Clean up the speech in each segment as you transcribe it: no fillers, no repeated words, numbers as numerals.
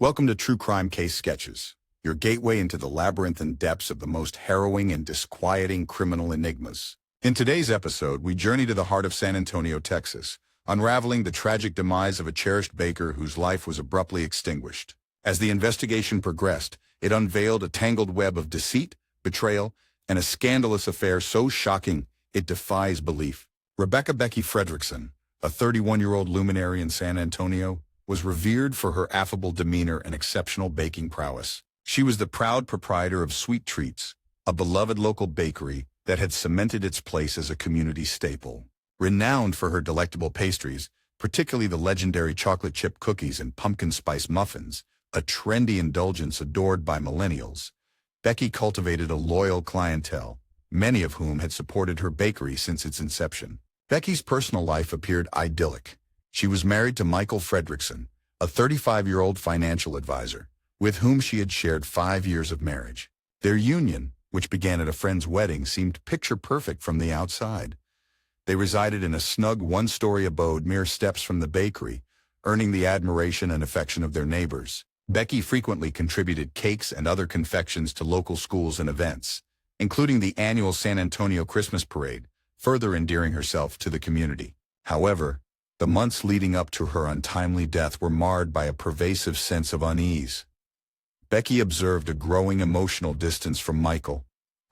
Welcome to True Crime Case Sketches, your gateway into the labyrinthine depths of the most harrowing and disquieting criminal enigmas. In today's episode, we journey to the heart of San Antonio, Texas, unraveling the tragic demise of a cherished baker whose life was abruptly extinguished. As the investigation progressed, it unveiled a tangled web of deceit, betrayal, and a scandalous affair so shocking it defies belief. Becky Fredrickson, a 31-year-old luminary in San Antonio, was revered for her affable demeanor and exceptional baking prowess. She was the proud proprietor of Sweet Treats, a beloved local bakery that had cemented its place as a community staple. Renowned for her delectable pastries, particularly the legendary chocolate chip cookies and pumpkin spice muffins, a trendy indulgence adored by millennials, Becky cultivated a loyal clientele, many of whom had supported her bakery since its inception. Becky's personal life appeared idyllic. She was married to Michael Fredrickson, a 35-year-old financial advisor, with whom she had shared 5 years of marriage. Their union, which began at a friend's wedding, seemed picture-perfect from the outside. They resided in a snug one-story abode mere steps from the bakery, earning the admiration and affection of their neighbors. Becky frequently contributed cakes and other confections to local schools and events, including the annual San Antonio Christmas Parade, further endearing herself to the community. However, the months leading up to her untimely death were marred by a pervasive sense of unease. Becky observed a growing emotional distance from Michael,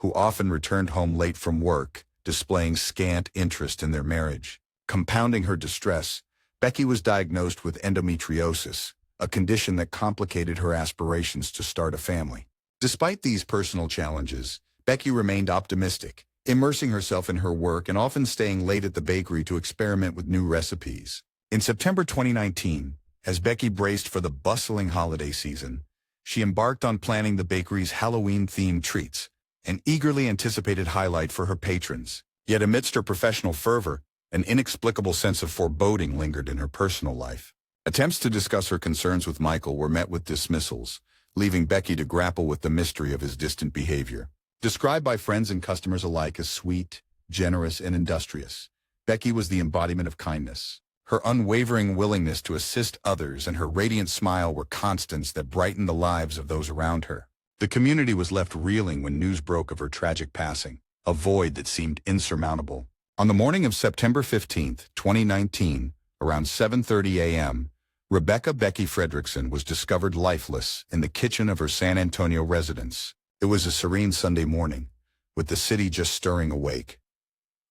who often returned home late from work, displaying scant interest in their marriage. Compounding her distress, Becky was diagnosed with endometriosis, a condition that complicated her aspirations to start a family. Despite these personal challenges, Becky remained optimistic, immersing herself in her work and often staying late at the bakery to experiment with new recipes. In September 2019, as Becky braced for the bustling holiday season, she embarked on planning the bakery's Halloween-themed treats, an eagerly anticipated highlight for her patrons. Yet amidst her professional fervor, an inexplicable sense of foreboding lingered in her personal life. Attempts to discuss her concerns with Michael were met with dismissals, leaving Becky to grapple with the mystery of his distant behavior. Described by friends and customers alike as sweet, generous, and industrious, Becky was the embodiment of kindness. Her unwavering willingness to assist others and her radiant smile were constants that brightened the lives of those around her. The community was left reeling when news broke of her tragic passing, a void that seemed insurmountable. On the morning of September 15, 2019, around 7:30 a.m., Becky Fredrickson was discovered lifeless in the kitchen of her San Antonio residence. It was a serene Sunday morning, with the city just stirring awake.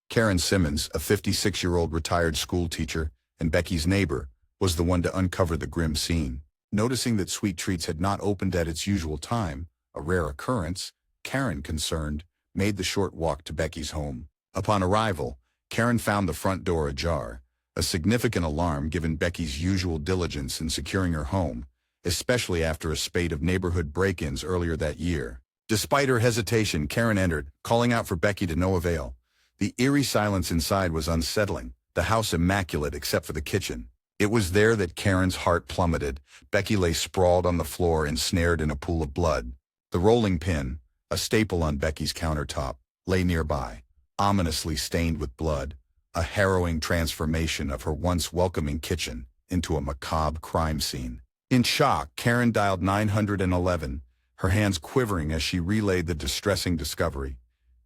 Karen Simmons, a 56-year-old retired school teacher and Becky's neighbor, was the one to uncover the grim scene. Noticing that Sweet Treats had not opened at its usual time, a rare occurrence, Karen, concerned, made the short walk to Becky's home. Upon arrival, Karen found the front door ajar, a significant alarm given Becky's usual diligence in securing her home, especially after a spate of neighborhood break-ins earlier that year. Despite her hesitation, Karen entered, calling out for Becky to no avail. The eerie silence inside was unsettling, the house immaculate except for the kitchen. It was there that Karen's heart plummeted. Becky lay sprawled on the floor, ensnared in a pool of blood. The rolling pin, a staple on Becky's countertop, lay nearby, ominously stained with blood, a harrowing transformation of her once welcoming kitchen into a macabre crime scene. In shock, Karen dialed 911, her hands quivering as she relayed the distressing discovery.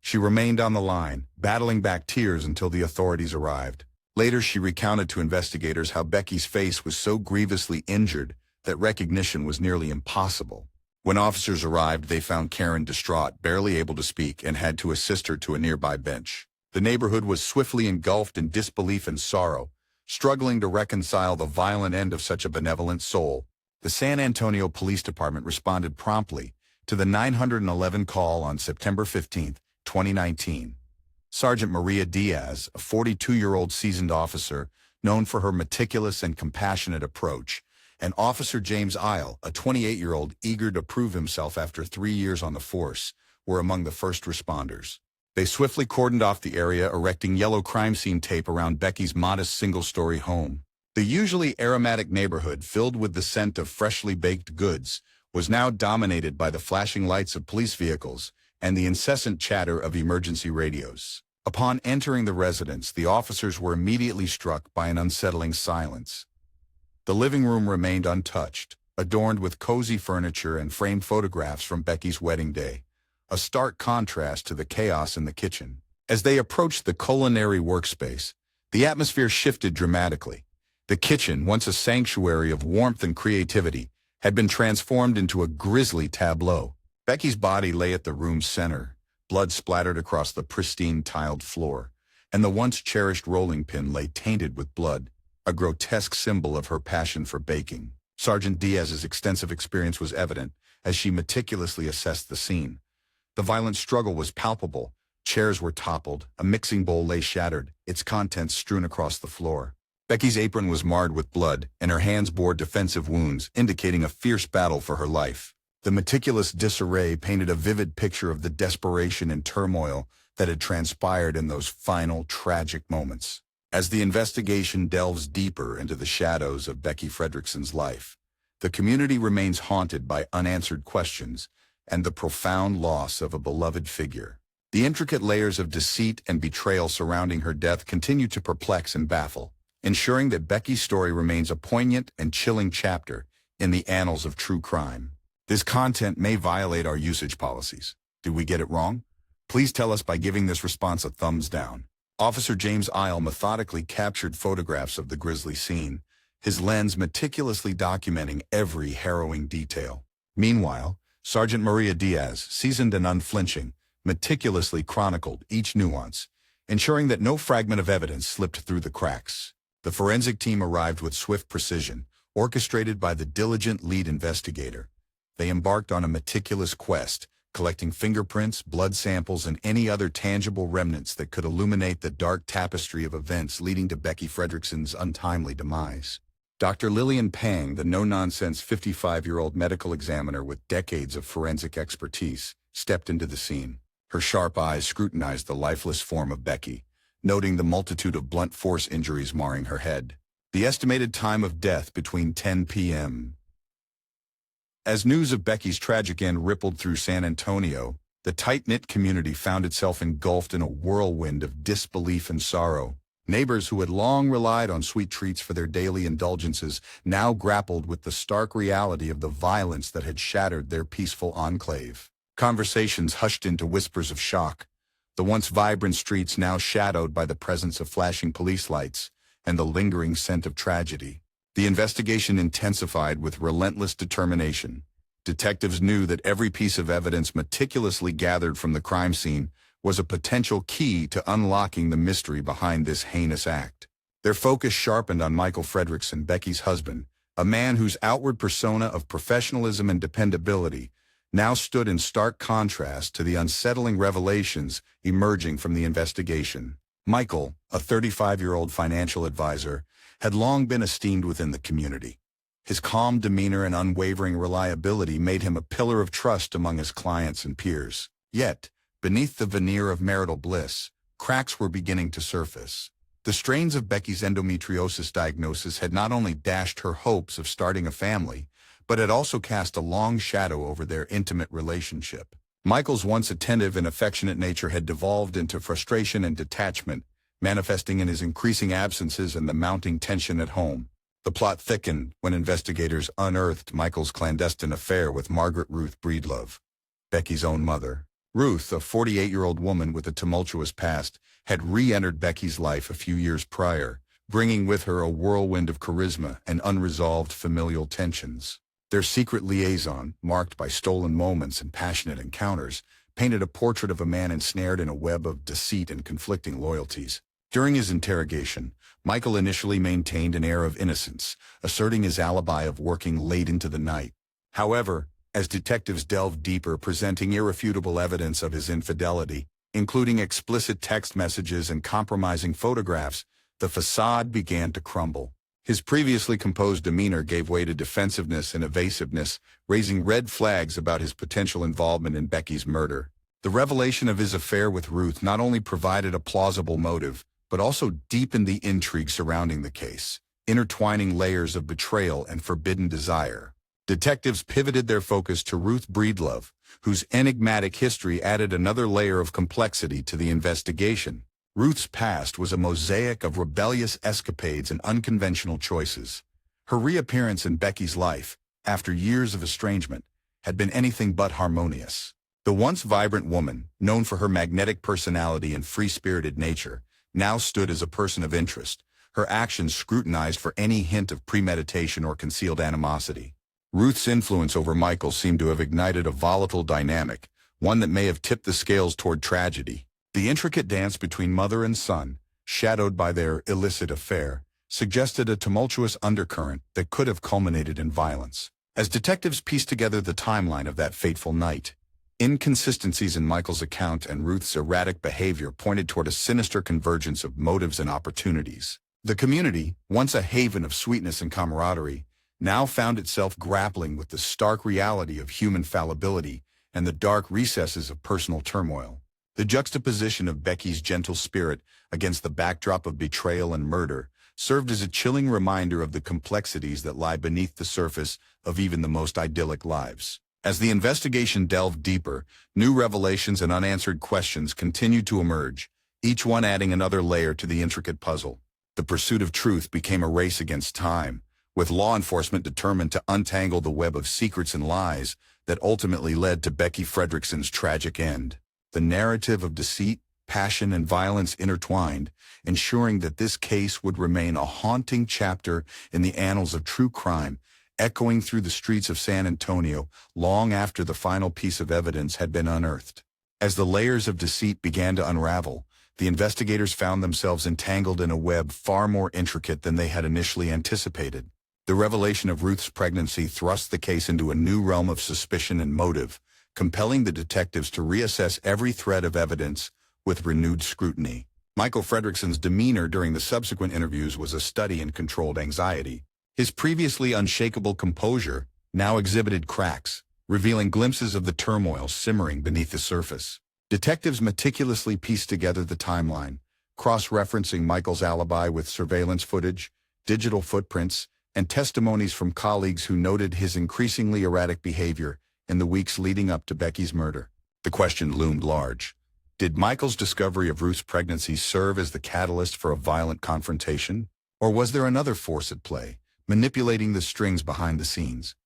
She remained on the line, battling back tears until the authorities arrived. Later, she recounted to investigators how Becky's face was so grievously injured that recognition was nearly impossible. When officers arrived, they found Karen distraught, barely able to speak, and had to assist her to a nearby bench. The neighborhood was swiftly engulfed in disbelief and sorrow, struggling to reconcile the violent end of such a benevolent soul. The San Antonio Police Department responded promptly to the 911 call on September 15, 2019. Sergeant Maria Diaz, a 42-year-old seasoned officer known for her meticulous and compassionate approach, and Officer James Isle, a 28-year-old eager to prove himself after 3 years on the force, were among the first responders. They swiftly cordoned off the area, erecting yellow crime scene tape around Becky's modest single-story home. The usually aromatic neighborhood, filled with the scent of freshly baked goods, was now dominated by the flashing lights of police vehicles and the incessant chatter of emergency radios. Upon entering the residence, the officers were immediately struck by an unsettling silence. The living room remained untouched, adorned with cozy furniture and framed photographs from Becky's wedding day, a stark contrast to the chaos in the kitchen. As they approached the culinary workspace, the atmosphere shifted dramatically. The kitchen, once a sanctuary of warmth and creativity, had been transformed into a grisly tableau. Becky's body lay at the room's center, blood splattered across the pristine tiled floor, and the once cherished rolling pin lay tainted with blood, a grotesque symbol of her passion for baking. Sergeant Diaz's extensive experience was evident as she meticulously assessed the scene. The violent struggle was palpable. Chairs were toppled, a mixing bowl lay shattered, its contents strewn across the floor. Becky's apron was marred with blood, and her hands bore defensive wounds, indicating a fierce battle for her life. The meticulous disarray painted a vivid picture of the desperation and turmoil that had transpired in those final, tragic moments. As the investigation delves deeper into the shadows of Becky Fredrickson's life, the community remains haunted by unanswered questions and the profound loss of a beloved figure. The intricate layers of deceit and betrayal surrounding her death continue to perplex and baffle, ensuring that Becky's story remains a poignant and chilling chapter in the annals of true crime. This content may violate our usage policies. Did we get it wrong? Please tell us by giving this response a thumbs down. Officer James Isle methodically captured photographs of the grisly scene, his lens meticulously documenting every harrowing detail. Meanwhile, Sergeant Maria Diaz, seasoned and unflinching, meticulously chronicled each nuance, ensuring that no fragment of evidence slipped through the cracks. The forensic team arrived with swift precision, orchestrated by the diligent lead investigator. They embarked on a meticulous quest, collecting fingerprints, blood samples, and any other tangible remnants that could illuminate the dark tapestry of events leading to Becky Fredrickson's untimely demise. Dr. Lillian Pang, the no-nonsense 55-year-old medical examiner with decades of forensic expertise, stepped into the scene. Her sharp eyes scrutinized the lifeless form of Becky, noting the multitude of blunt force injuries marring her head. The estimated time of death between 10 p.m. As news of Becky's tragic end rippled through San Antonio, the tight-knit community found itself engulfed in a whirlwind of disbelief and sorrow. Neighbors who had long relied on sweet treats for their daily indulgences now grappled with the stark reality of the violence that had shattered their peaceful enclave. Conversations hushed into whispers of shock, the once vibrant streets now shadowed by the presence of flashing police lights and the lingering scent of tragedy. The investigation intensified with relentless determination. Detectives knew that every piece of evidence meticulously gathered from the crime scene was a potential key to unlocking the mystery behind this heinous act. Their focus sharpened on Michael Fredrickson, Becky's husband, a man whose outward persona of professionalism and dependability now stood in stark contrast to the unsettling revelations emerging from the investigation. Michael, a 35-year-old financial advisor, had long been esteemed within the community. His calm demeanor and unwavering reliability made him a pillar of trust among his clients and peers. Yet, beneath the veneer of marital bliss, cracks were beginning to surface. The strains of Becky's endometriosis diagnosis had not only dashed her hopes of starting a family, but had also cast a long shadow over their intimate relationship. Michael's once attentive and affectionate nature had devolved into frustration and detachment, manifesting in his increasing absences and the mounting tension at home. The plot thickened when investigators unearthed Michael's clandestine affair with Margaret Ruth Breedlove, Becky's own mother. Ruth, a 48-year-old woman with a tumultuous past, had re-entered Becky's life a few years prior, bringing with her a whirlwind of charisma and unresolved familial tensions. Their secret liaison, marked by stolen moments and passionate encounters, painted a portrait of a man ensnared in a web of deceit and conflicting loyalties. During his interrogation, Michael initially maintained an air of innocence, asserting his alibi of working late into the night. However, as detectives delved deeper, presenting irrefutable evidence of his infidelity, including explicit text messages and compromising photographs, the facade began to crumble. His previously composed demeanor gave way to defensiveness and evasiveness, raising red flags about his potential involvement in Becky's murder. The revelation of his affair with Ruth not only provided a plausible motive, but also deepened the intrigue surrounding the case, intertwining layers of betrayal and forbidden desire. Detectives pivoted their focus to Ruth Breedlove, whose enigmatic history added another layer of complexity to the investigation. Ruth's past was a mosaic of rebellious escapades and unconventional choices. Her reappearance in Becky's life, after years of estrangement, had been anything but harmonious. The once vibrant woman, known for her magnetic personality and free-spirited nature, now stood as a person of interest, her actions scrutinized for any hint of premeditation or concealed animosity. Ruth's influence over Michael seemed to have ignited a volatile dynamic, one that may have tipped the scales toward tragedy. The intricate dance between mother and son, shadowed by their illicit affair, suggested a tumultuous undercurrent that could have culminated in violence. As detectives pieced together the timeline of that fateful night, inconsistencies in Michael's account and Ruth's erratic behavior pointed toward a sinister convergence of motives and opportunities. The community, once a haven of sweetness and camaraderie, now found itself grappling with the stark reality of human fallibility and the dark recesses of personal turmoil. The juxtaposition of Becky's gentle spirit against the backdrop of betrayal and murder served as a chilling reminder of the complexities that lie beneath the surface of even the most idyllic lives. As the investigation delved deeper, new revelations and unanswered questions continued to emerge, each one adding another layer to the intricate puzzle. The pursuit of truth became a race against time, with law enforcement determined to untangle the web of secrets and lies that ultimately led to Becky Fredrickson's tragic end. The narrative of deceit, passion, and violence intertwined, ensuring that this case would remain a haunting chapter in the annals of true crime, echoing through the streets of San Antonio long after the final piece of evidence had been unearthed. As the layers of deceit began to unravel, the investigators found themselves entangled in a web far more intricate than they had initially anticipated. The revelation of Ruth's pregnancy thrust the case into a new realm of suspicion and motive, compelling the detectives to reassess every thread of evidence with renewed scrutiny. Michael Fredrickson's demeanor during the subsequent interviews was a study in controlled anxiety. His previously unshakable composure now exhibited cracks, revealing glimpses of the turmoil simmering beneath the surface. Detectives meticulously pieced together the timeline, cross-referencing Michael's alibi with surveillance footage, digital footprints, and testimonies from colleagues who noted his increasingly erratic behavior in the weeks leading up to Becky's murder. The question loomed large. Did Michael's discovery of Ruth's pregnancy serve as the catalyst for a violent confrontation? Or was there another force at play, manipulating the strings behind the scenes?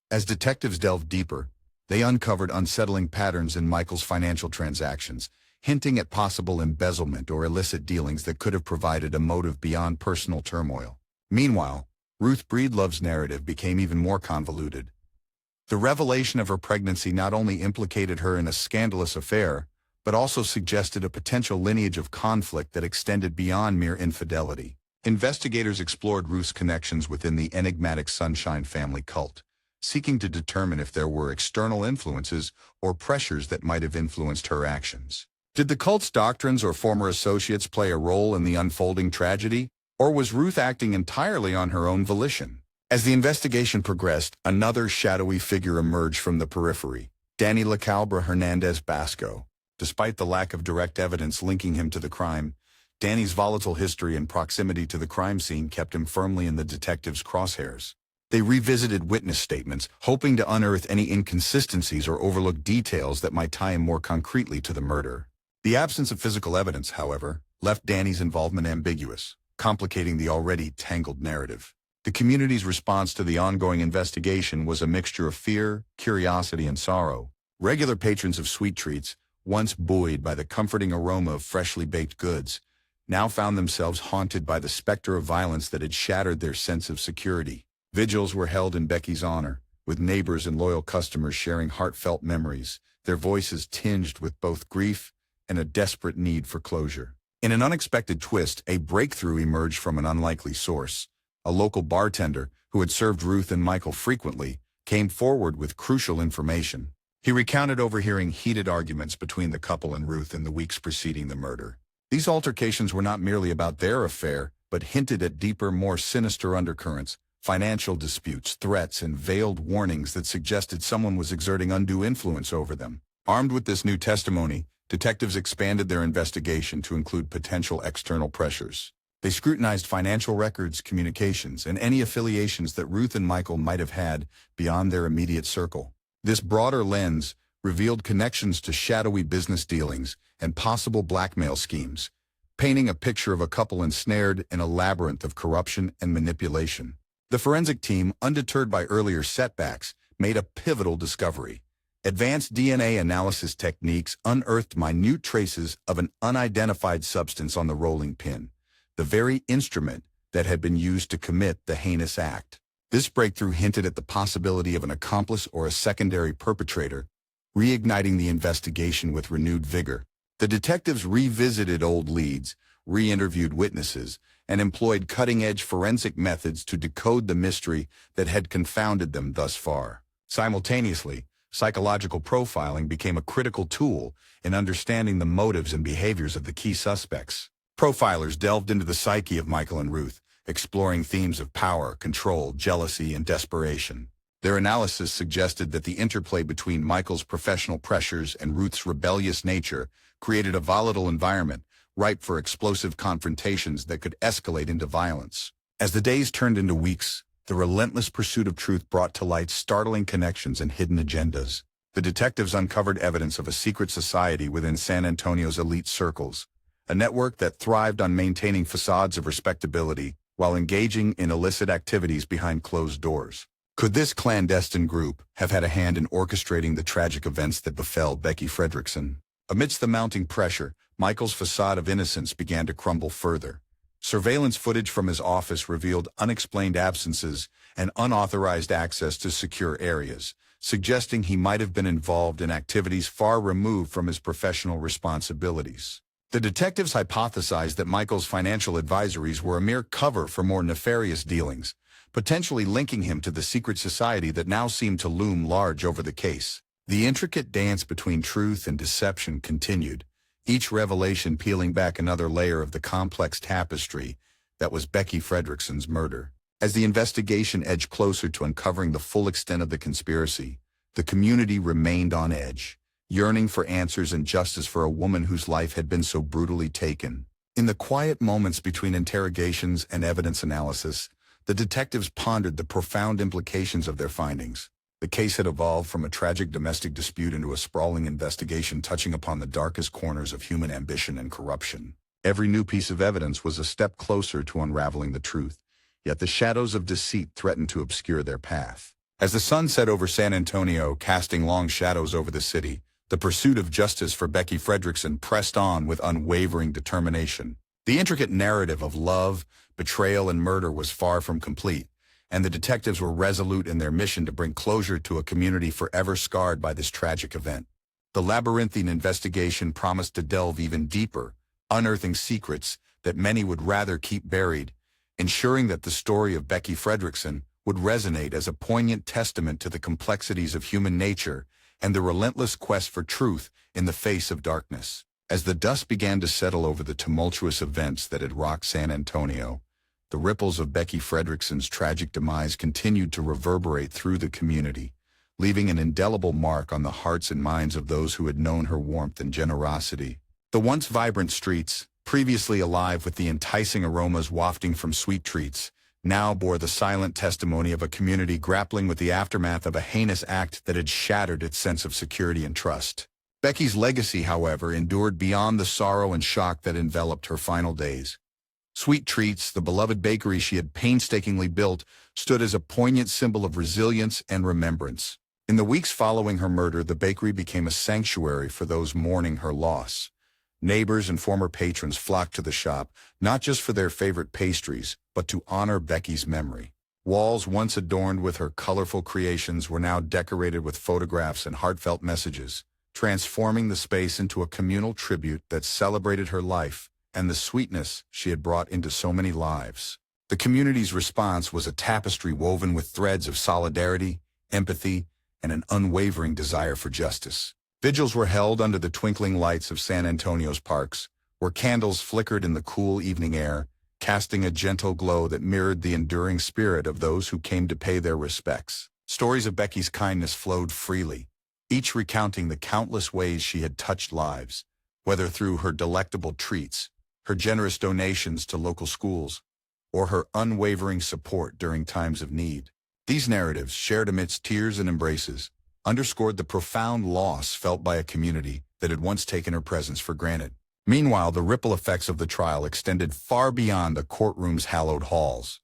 As detectives delved deeper, they uncovered unsettling patterns in Michael's financial transactions, hinting at possible embezzlement or illicit dealings that could have provided a motive beyond personal turmoil. Meanwhile, Ruth Breedlove's narrative became even more convoluted. The revelation of her pregnancy not only implicated her in a scandalous affair, but also suggested a potential lineage of conflict that extended beyond mere infidelity. Investigators explored Ruth's connections within the enigmatic Sunshine family cult, seeking to determine if there were external influences or pressures that might have influenced her actions. Did the cult's doctrines or former associates play a role in the unfolding tragedy, or was Ruth acting entirely on her own volition? As the investigation progressed, another shadowy figure emerged from the periphery, Danny LaCalbra Hernandez Basco. Despite the lack of direct evidence linking him to the crime, Danny's volatile history and proximity to the crime scene kept him firmly in the detectives' crosshairs. They revisited witness statements, hoping to unearth any inconsistencies or overlook details that might tie him more concretely to the murder. The absence of physical evidence, however, left Danny's involvement ambiguous, complicating the already tangled narrative. The community's response to the ongoing investigation was a mixture of fear, curiosity, and sorrow. Regular patrons of sweet treats, once buoyed by the comforting aroma of freshly baked goods, now found themselves haunted by the specter of violence that had shattered their sense of security. Vigils were held in Becky's honor, with neighbors and loyal customers sharing heartfelt memories, their voices tinged with both grief and a desperate need for closure. In an unexpected twist, a breakthrough emerged from an unlikely source. A local bartender, who had served Ruth and Michael frequently, came forward with crucial information. He recounted overhearing heated arguments between the couple and Ruth in the weeks preceding the murder. These altercations were not merely about their affair, but hinted at deeper, more sinister undercurrents, financial disputes, threats, and veiled warnings that suggested someone was exerting undue influence over them. Armed with this new testimony, detectives expanded their investigation to include potential external pressures. They scrutinized financial records, communications, and any affiliations that Ruth and Michael might have had beyond their immediate circle. This broader lens revealed connections to shadowy business dealings and possible blackmail schemes, painting a picture of a couple ensnared in a labyrinth of corruption and manipulation. The forensic team, undeterred by earlier setbacks, made a pivotal discovery. Advanced DNA analysis techniques unearthed minute traces of an unidentified substance on the rolling pin, the very instrument that had been used to commit the heinous act. This breakthrough hinted at the possibility of an accomplice or a secondary perpetrator, reigniting the investigation with renewed vigor. The detectives revisited old leads, re-interviewed witnesses, and employed cutting-edge forensic methods to decode the mystery that had confounded them thus far. Simultaneously, psychological profiling became a critical tool in understanding the motives and behaviors of the key suspects. Profilers delved into the psyche of Michael and Ruth, exploring themes of power, control, jealousy, and desperation. Their analysis suggested that the interplay between Michael's professional pressures and Ruth's rebellious nature created a volatile environment, ripe for explosive confrontations that could escalate into violence. As the days turned into weeks, the relentless pursuit of truth brought to light startling connections and hidden agendas. The detectives uncovered evidence of a secret society within San Antonio's elite circles, a network that thrived on maintaining facades of respectability while engaging in illicit activities behind closed doors. Could this clandestine group have had a hand in orchestrating the tragic events that befell Becky Fredrickson? Amidst the mounting pressure, Michael's facade of innocence began to crumble further. Surveillance footage from his office revealed unexplained absences and unauthorized access to secure areas, suggesting he might have been involved in activities far removed from his professional responsibilities. The detectives hypothesized that Michael's financial advisories were a mere cover for more nefarious dealings, potentially linking him to the secret society that now seemed to loom large over the case. The intricate dance between truth and deception continued, each revelation peeling back another layer of the complex tapestry that was Becky Fredrickson's murder. As the investigation edged closer to uncovering the full extent of the conspiracy, the community remained on edge, yearning for answers and justice for a woman whose life had been so brutally taken. In the quiet moments between interrogations and evidence analysis, the detectives pondered the profound implications of their findings. The case had evolved from a tragic domestic dispute into a sprawling investigation touching upon the darkest corners of human ambition and corruption. Every new piece of evidence was a step closer to unraveling the truth, yet the shadows of deceit threatened to obscure their path. As the sun set over San Antonio, casting long shadows over the city, the pursuit of justice for Becky Fredrickson pressed on with unwavering determination. The intricate narrative of love, betrayal, and murder was far from complete, and the detectives were resolute in their mission to bring closure to a community forever scarred by this tragic event. The labyrinthine investigation promised to delve even deeper, unearthing secrets that many would rather keep buried, ensuring that the story of Becky Fredrickson would resonate as a poignant testament to the complexities of human nature and the relentless quest for truth in the face of darkness. As the dust began to settle over the tumultuous events that had rocked San Antonio, the ripples of Becky Fredrickson's tragic demise continued to reverberate through the community, leaving an indelible mark on the hearts and minds of those who had known her warmth and generosity. The once vibrant streets, previously alive with the enticing aromas wafting from sweet treats, now bore the silent testimony of a community grappling with the aftermath of a heinous act that had shattered its sense of security and trust. Becky's legacy, however, endured beyond the sorrow and shock that enveloped her final days. Sweet Treats, the beloved bakery she had painstakingly built, stood as a poignant symbol of resilience and remembrance. In the weeks following her murder, the bakery became a sanctuary for those mourning her loss. Neighbors and former patrons flocked to the shop, not just for their favorite pastries, but to honor Becky's memory. Walls once adorned with her colorful creations were now decorated with photographs and heartfelt messages, transforming the space into a communal tribute that celebrated her life and the sweetness she had brought into so many lives. The community's response was a tapestry woven with threads of solidarity, empathy, and an unwavering desire for justice. Vigils were held under the twinkling lights of San Antonio's parks, where candles flickered in the cool evening air, casting a gentle glow that mirrored the enduring spirit of those who came to pay their respects. Stories of Becky's kindness flowed freely, each recounting the countless ways she had touched lives, whether through her delectable treats, her generous donations to local schools, or her unwavering support during times of need. These narratives, shared amidst tears and embraces, underscored the profound loss felt by a community that had once taken her presence for granted. Meanwhile, the ripple effects of the trial extended far beyond the courtroom's hallowed halls.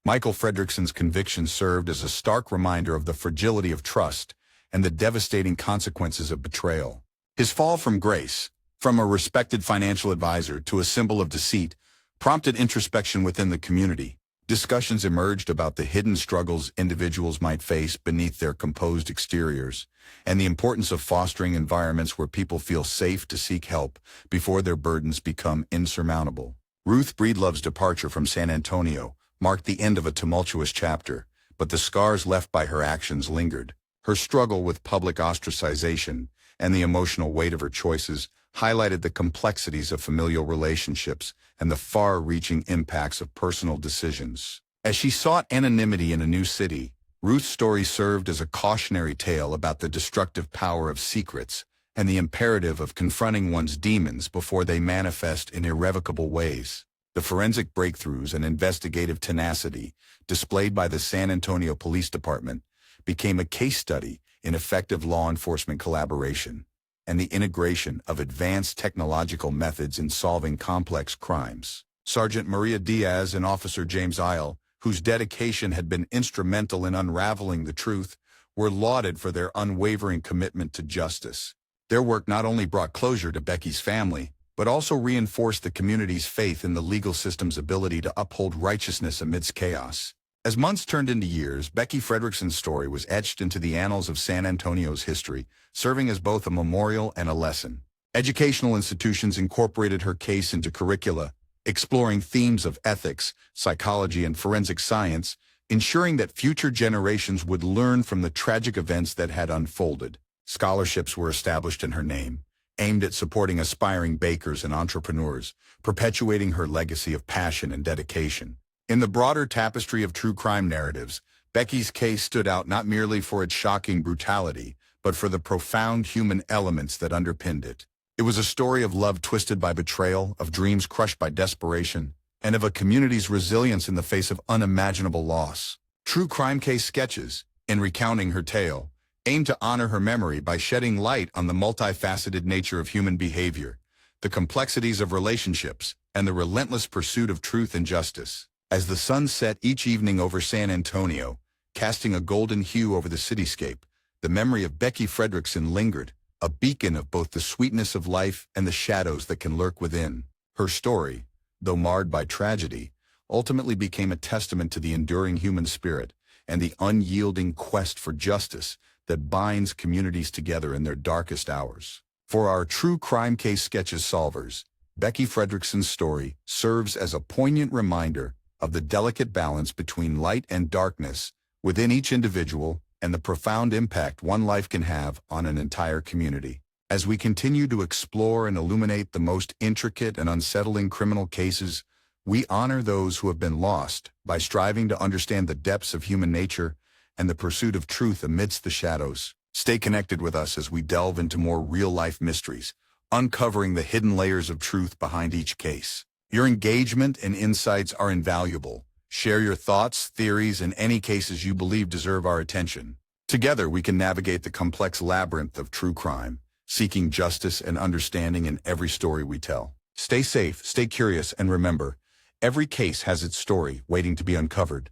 Michael Fredrickson's conviction served as a stark reminder of the fragility of trust and the devastating consequences of betrayal. His fall from grace, from a respected financial advisor to a symbol of deceit, prompted introspection within the community. Discussions emerged about the hidden struggles individuals might face beneath their composed exteriors, and the importance of fostering environments where people feel safe to seek help before their burdens become insurmountable. Ruth Breedlove's departure from San Antonio marked the end of a tumultuous chapter, but the scars left by her actions lingered. Her struggle with public ostracization and the emotional weight of her choices highlighted the complexities of familial relationships and the far-reaching impacts of personal decisions. As she sought anonymity in a new city, Ruth's story served as a cautionary tale about the destructive power of secrets and the imperative of confronting one's demons before they manifest in irrevocable ways. The forensic breakthroughs and investigative tenacity displayed by the San Antonio Police Department became a case study in effective law enforcement collaboration and the integration of advanced technological methods in solving complex crimes. Sergeant Maria Diaz and Officer James Isle, whose dedication had been instrumental in unraveling the truth, were lauded for their unwavering commitment to justice. Their work not only brought closure to Becky's family, but also reinforced the community's faith in the legal system's ability to uphold righteousness amidst chaos. As months turned into years, Becky Fredrickson's story was etched into the annals of San Antonio's history, serving as both a memorial and a lesson. Educational institutions incorporated her case into curricula, exploring themes of ethics, psychology, and forensic science, ensuring that future generations would learn from the tragic events that had unfolded. Scholarships were established in her name, aimed at supporting aspiring bakers and entrepreneurs, perpetuating her legacy of passion and dedication. In the broader tapestry of true crime narratives, Becky's case stood out not merely for its shocking brutality, but for the profound human elements that underpinned it. It was a story of love twisted by betrayal, of dreams crushed by desperation, and of a community's resilience in the face of unimaginable loss. True Crime Case Sketches, in recounting her tale, aim to honor her memory by shedding light on the multifaceted nature of human behavior, the complexities of relationships, and the relentless pursuit of truth and justice. As the sun set each evening over San Antonio, casting a golden hue over the cityscape, the memory of Becky Fredrickson lingered, a beacon of both the sweetness of life and the shadows that can lurk within. Her story, though marred by tragedy, ultimately became a testament to the enduring human spirit and the unyielding quest for justice that binds communities together in their darkest hours. For our True Crime Case Sketches solvers, Becky Fredrickson's story serves as a poignant reminder of the delicate balance between light and darkness within each individual and the profound impact one life can have on an entire community. As we continue to explore and illuminate the most intricate and unsettling criminal cases, we honor those who have been lost by striving to understand the depths of human nature and the pursuit of truth amidst the shadows. Stay connected with us as we delve into more real-life mysteries, uncovering the hidden layers of truth behind each case. Your engagement and insights are invaluable. Share your thoughts, theories, and any cases you believe deserve our attention. Together, we can navigate the complex labyrinth of true crime, seeking justice and understanding in every story we tell. Stay safe, stay curious, and remember, every case has its story waiting to be uncovered.